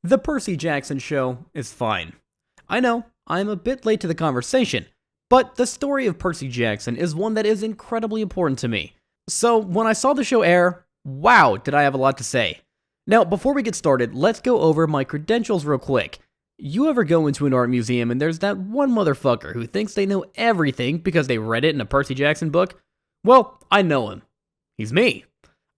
The Percy Jackson show is fine. I know, I'm a bit late to the conversation, but the story of Percy Jackson is one that is incredibly important to me. So when I saw the show air, wow, did I have a lot to say. Now, before we get started, let's go over my credentials real quick. You ever go into an art museum and there's that one motherfucker who thinks they know everything because they read it in a Percy Jackson book? Well, I know him. He's me.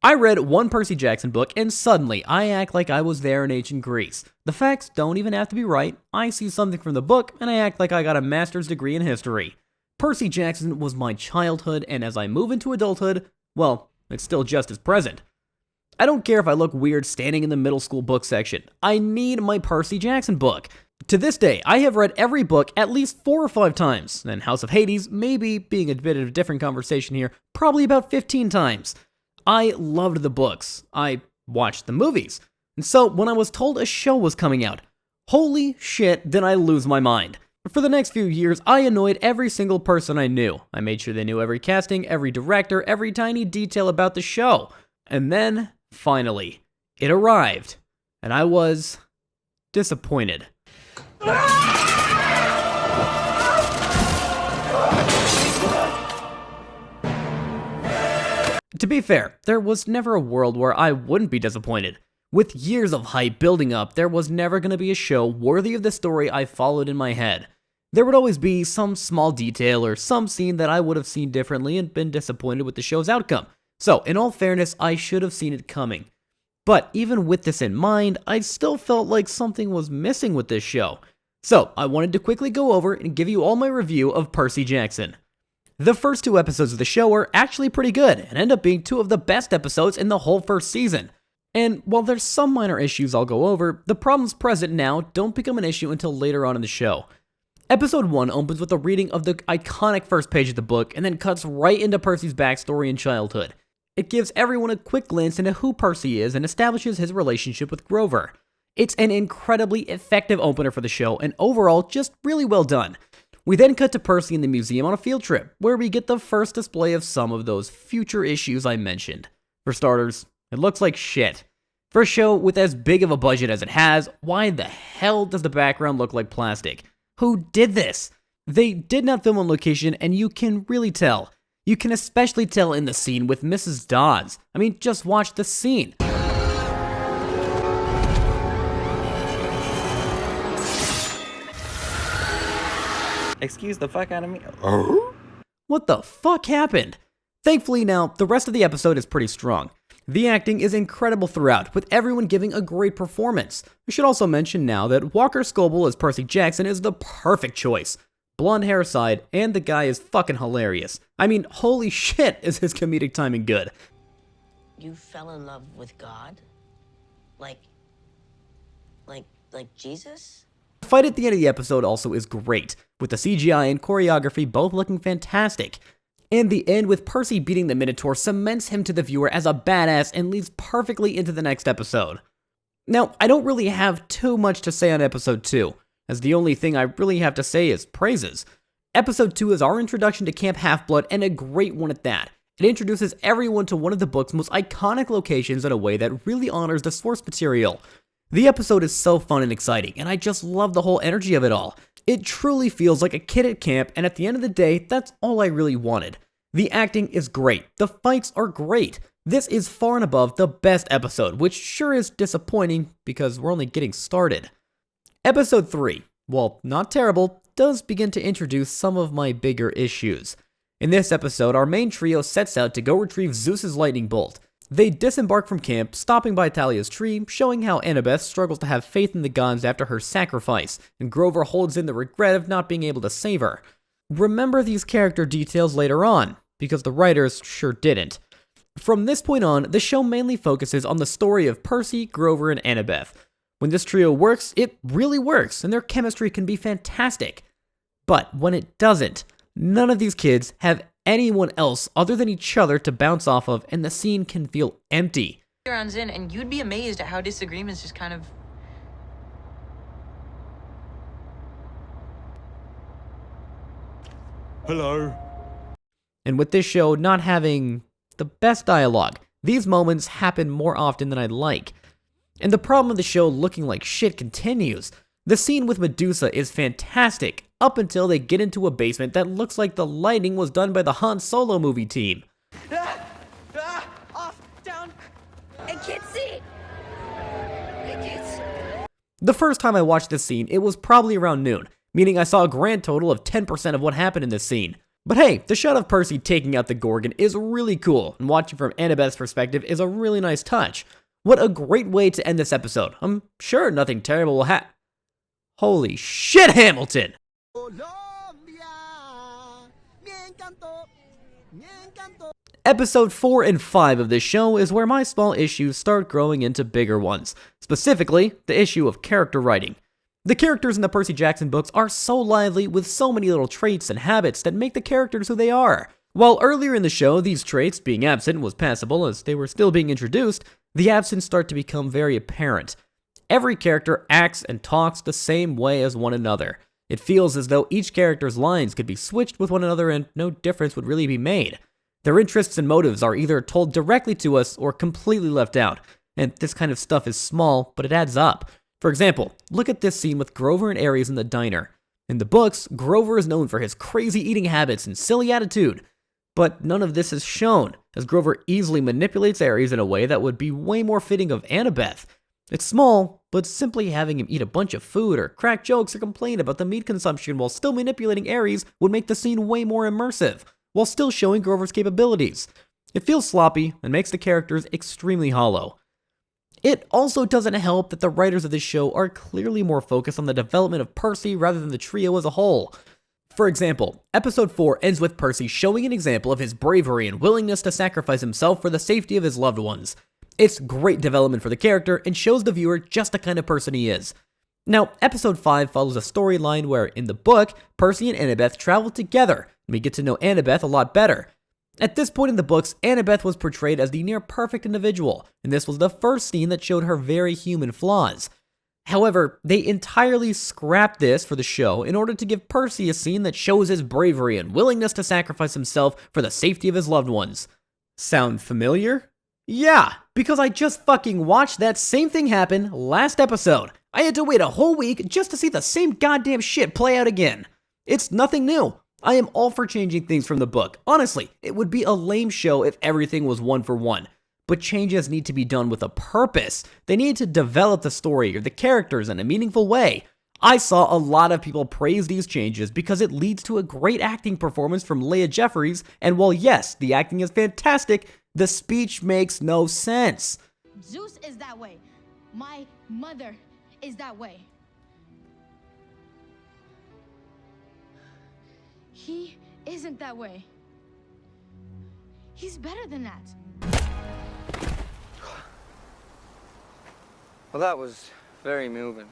I read one Percy Jackson book and suddenly I act like I was there in ancient Greece. The facts don't even have to be right. I see something from the book and I act like I got a master's degree in history. Percy Jackson was my childhood, and as I move into adulthood, well, it's still just as present. I don't care if I look weird standing in the middle school book section. I need my Percy Jackson book. To this day, I have read every book at least 4 or 5 times, and House of Hades, maybe being a bit of a different conversation here, probably about 15 times. I loved the books. I watched the movies. And so when I was told a show was coming out, holy shit, did I lose my mind. For the next few years, I annoyed every single person I knew. I made sure they knew every casting, every director, every tiny detail about the show. And then, finally, it arrived. And I was disappointed. To be fair, there was never a world where I wouldn't be disappointed. With years of hype building up, there was never going to be a show worthy of the story I followed in my head. There would always be some small detail or some scene that I would have seen differently and been disappointed with the show's outcome. So, in all fairness, I should have seen it coming. But even with this in mind, I still felt like something was missing with this show. So, I wanted to quickly go over and give you all my review of Percy Jackson. The first 2 episodes of the show are actually pretty good and end up being 2 of the best episodes in the whole first season. And while there's some minor issues I'll go over, the problems present now don't become an issue until later on in the show. Episode 1 opens with a reading of the iconic first page of the book and then cuts right into Percy's backstory and childhood. It gives everyone a quick glance into who Percy is and establishes his relationship with Grover. It's an incredibly effective opener for the show and overall just really well done. We then cut to Percy in the museum on a field trip, where we get the first display of some of those future issues I mentioned. For starters, it looks like shit. For a show with as big of a budget as it has, why the hell does the background look like plastic? Who did this? They did not film on location, and you can really tell. You can especially tell in the scene with Mrs. Dodds. I mean, just watch the scene. Excuse the fuck out of me. What the fuck happened? Thankfully now, the rest of the episode is pretty strong. The acting is incredible throughout, with everyone giving a great performance. I should also mention now that Walker Scobell as Percy Jackson is the perfect choice. Blonde hair aside, and the guy is fucking hilarious. I mean, holy shit is his comedic timing good. You fell in love with God? Like Jesus? The fight at the end of the episode also is great, with the CGI and choreography both looking fantastic. And the end with Percy beating the Minotaur cements him to the viewer as a badass and leads perfectly into the next episode. Now, I don't really have too much to say on episode 2, as the only thing I really have to say is praises. Episode 2 is our introduction to Camp Half-Blood, and a great one at that. It introduces everyone to one of the book's most iconic locations in a way that really honors the source material. The episode is so fun and exciting, and I just love the whole energy of it all. It truly feels like a kid at camp, and at the end of the day, that's all I really wanted. The acting is great. The fights are great. This is far and above the best episode, which sure is disappointing because we're only getting started. Episode 3, while not terrible, does begin to introduce some of my bigger issues. In this episode, our main trio sets out to go retrieve Zeus's lightning bolt. They disembark from camp, stopping by Thalia's tree, showing how Annabeth struggles to have faith in the gods after her sacrifice, and Grover holds in the regret of not being able to save her. Remember these character details later on, because the writers sure didn't. From this point on, the show mainly focuses on the story of Percy, Grover, and Annabeth. When this trio works, it really works, and their chemistry can be fantastic. But when it doesn't, none of these kids have anyone else other than each other to bounce off of, and the scene can feel empty. Rounds in, and you'd be amazed at how disagreements just kind of... Hello. And with this show not having the best dialogue, these moments happen more often than I'd like. And the problem with the show looking like shit continues. The scene with Medusa is fantastic, up until they get into a basement that looks like the lighting was done by the Han Solo movie team. Off, down. I can't see. I can't see. The first time I watched this scene, it was probably around noon, meaning I saw a grand total of 10% of what happened in this scene. But hey, the shot of Percy taking out the Gorgon is really cool, and watching from Annabeth's perspective is a really nice touch. What a great way to end this episode. I'm sure nothing terrible will happen. Holy shit, Hamilton! Episode 4 and 5 of this show is where my small issues start growing into bigger ones. Specifically, the issue of character writing. The characters in the Percy Jackson books are so lively with so many little traits and habits that make the characters who they are. While earlier in the show, these traits being absent was passable as they were still being introduced, the absence start to become very apparent. Every character acts and talks the same way as one another. It feels as though each character's lines could be switched with one another and no difference would really be made. Their interests and motives are either told directly to us or completely left out, and this kind of stuff is small, but it adds up. For example, look at this scene with Grover and Ares in the diner. In the books, Grover is known for his crazy eating habits and silly attitude, but none of this is shown, as Grover easily manipulates Ares in a way that would be way more fitting of Annabeth. It's small, but simply having him eat a bunch of food or crack jokes or complain about the meat consumption while still manipulating Ares would make the scene way more immersive, while still showing Grover's capabilities. It feels sloppy and makes the characters extremely hollow. It also doesn't help that the writers of this show are clearly more focused on the development of Percy rather than the trio as a whole. For example, episode 4 ends with Percy showing an example of his bravery and willingness to sacrifice himself for the safety of his loved ones. It's great development for the character and shows the viewer just the kind of person he is. Now, episode 5 follows a storyline where, in the book, Percy and Annabeth travel together, and we get to know Annabeth a lot better. At this point in the books, Annabeth was portrayed as the near-perfect individual, and this was the first scene that showed her very human flaws. However, they entirely scrapped this for the show in order to give Percy a scene that shows his bravery and willingness to sacrifice himself for the safety of his loved ones. Sound familiar? Yeah, because I just fucking watched that same thing happen last episode. I had to wait a whole week just to see the same goddamn shit play out again. It's nothing new. I am all for changing things from the book. Honestly, it would be a lame show if everything was one for one. But changes need to be done with a purpose. They need to develop the story or the characters in a meaningful way. I saw a lot of people praise these changes because it leads to a great acting performance from Leah Jeffries, and while yes, the acting is fantastic, the speech makes no sense. Zeus is that way. My mother is that way. He isn't that way. He's better than that. Well, that was very moving.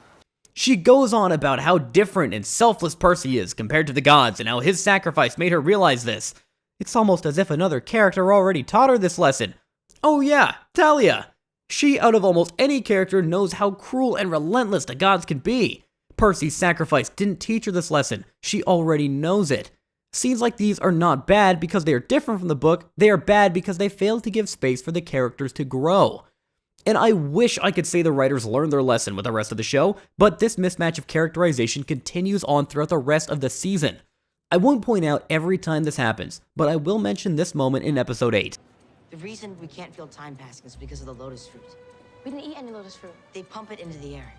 She goes on about how different and selfless Percy is compared to the gods and how his sacrifice made her realize this. It's almost as if another character already taught her this lesson. Oh yeah, Talia. She, out of almost any character, knows how cruel and relentless the gods can be. Percy's sacrifice didn't teach her this lesson. She already knows it. Scenes like these are not bad because they are different from the book. They are bad because they fail to give space for the characters to grow. And I wish I could say the writers learned their lesson with the rest of the show, but this mismatch of characterization continues on throughout the rest of the season. I won't point out every time this happens, but I will mention this moment in episode 8. The reason we can't feel time passing is because of the lotus fruit. We didn't eat any lotus fruit. They pump it into the air.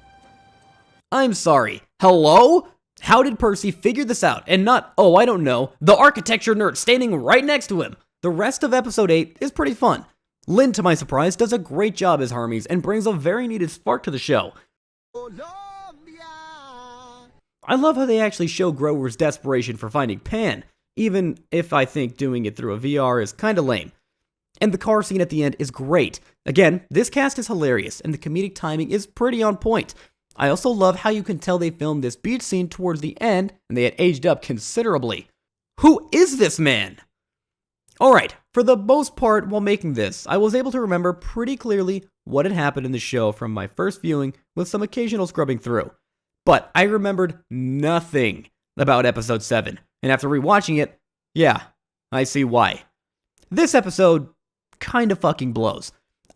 I'm sorry. Hello? How did Percy figure this out and not, oh, I don't know, the architecture nerd standing right next to him? The rest of episode 8 is pretty fun. Lynn, to my surprise, does a great job as Hermes and brings a very needed spark to the show. I love how they actually show Grover's desperation for finding Pan, even if I think doing it through a VR is kinda lame. And the car scene at the end is great. Again, this cast is hilarious, and the comedic timing is pretty on point. I also love how you can tell they filmed this beach scene towards the end, and they had aged up considerably. Who is this man? Alright, for the most part while making this, I was able to remember pretty clearly what had happened in the show from my first viewing with some occasional scrubbing through. But I remembered nothing about episode 7, and after rewatching it, yeah, I see why. This episode kinda fucking blows.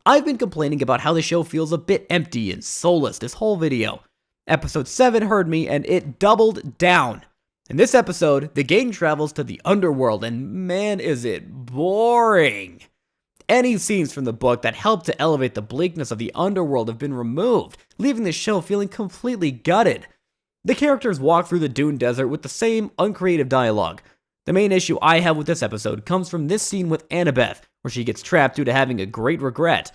I've been complaining about how the show feels a bit empty and soulless this whole video. Episode 7 heard me and it doubled down. In this episode, the gang travels to the underworld and man is it boring. Any scenes from the book that help to elevate the bleakness of the underworld have been removed, leaving the show feeling completely gutted. The characters walk through the dune desert with the same uncreative dialogue. The main issue I have with this episode comes from this scene with Annabeth, where she gets trapped due to having a great regret.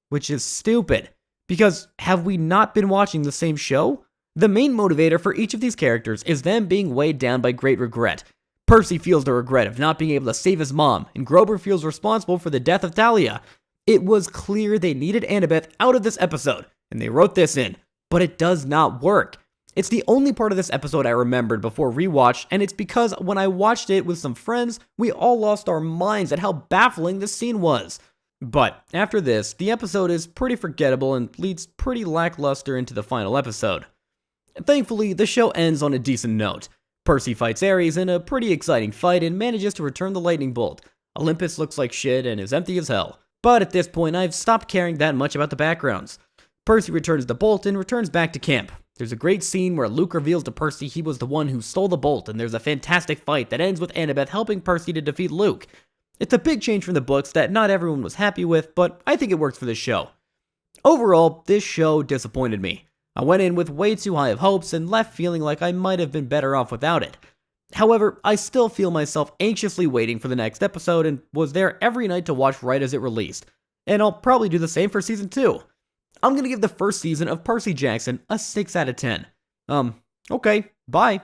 Which is stupid, because have we not been watching the same show? The main motivator for each of these characters is them being weighed down by great regret. Percy feels the regret of not being able to save his mom, and Grover feels responsible for the death of Talia. It was clear they needed Annabeth out of this episode, and they wrote this in, but it does not work. It's the only part of this episode I remembered before rewatch, and it's because when I watched it with some friends, we all lost our minds at how baffling this scene was. But after this, the episode is pretty forgettable and leads pretty lackluster into the final episode. Thankfully, the show ends on a decent note. Percy fights Ares in a pretty exciting fight and manages to return the lightning bolt. Olympus looks like shit and is empty as hell. But at this point, I've stopped caring that much about the backgrounds. Percy returns the bolt and returns back to camp. There's a great scene where Luke reveals to Percy he was the one who stole the bolt, and there's a fantastic fight that ends with Annabeth helping Percy to defeat Luke. It's a big change from the books that not everyone was happy with, but I think it works for this show. Overall, this show disappointed me. I went in with way too high of hopes and left feeling like I might have been better off without it. However, I still feel myself anxiously waiting for the next episode and was there every night to watch right as it released. And I'll probably do the same for season 2. I'm gonna give the first season of Percy Jackson a 6 out of 10. Okay, bye.